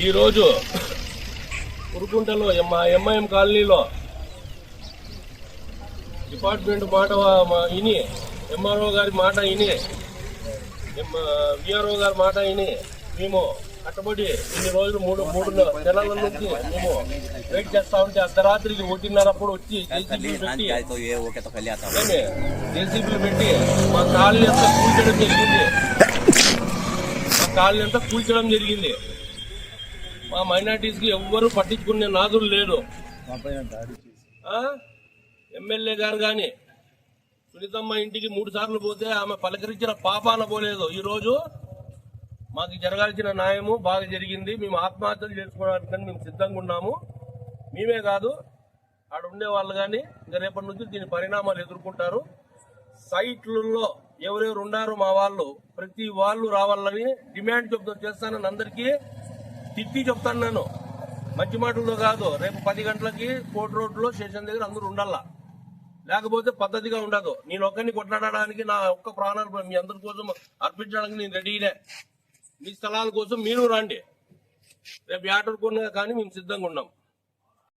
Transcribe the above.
ఈరోజు ఉరుకుంటలో మా ఎంఐఎం కాలనీలో డిపార్ట్మెంట్ మాట విని, ఎంఆర్ఓ గారి మాట విని, విఆర్ఓ గారి మాట విని మేము కట్టబడి ఇన్ని రోజులు మూడు నెలల నుంచి మేము వెయిట్ చేస్తా ఉంటే అర్ధరాత్రికి 1:30 వచ్చి జేసీబీలు పెట్టి మా కాలనీ అంతా కూల్చడం జరిగింది. మా మైనార్టీస్ కి ఎవ్వరూ పట్టించుకునే నాదులు లేదు. ఎమ్మెల్యే గారు కానీ సునీతమ్మ ఇంటికి 3 సార్లు పోతే ఆమె పలకరించిన పాపాన పోలేదు. ఈ రోజు మాకు జరగాల్సిన న్యాయము బాగా జరిగింది. మేము ఆత్మహత్యలు చేసుకోవడానికి మేము సిద్ధంగా ఉన్నాము. మేమే కాదు, ఆడ ఉండే వాళ్ళు కానీ ఇంకా రేపటి నుంచి దీని పరిణామాలు ఎదుర్కొంటారు. సైట్లలో ఎవరెవరు ఉన్నారో మా వాళ్ళు ప్రతి వాళ్ళు రావాలని డిమాండ్ చేస్తానని అందరికీ తిట్టి చెప్తాను. నేను మంచి మాటలతో కాదు. రేపు 10 గంటలకి కోర్టు రోడ్లో స్టేషన్ దగ్గర అందరూ ఉండాలా, లేకపోతే పద్ధతిగా ఉండదు. నేను ఒక్కరిని కొట్లాడడానికి, నా ఒక్క ప్రాణాలు మీ అందరి కోసం అర్పించడానికి నేను రెడీనే. మీ స్థలాల కోసం మీరు రండి. రేపు యాటర్ కొన్నా కానీ మేము సిద్ధంగా ఉన్నాం.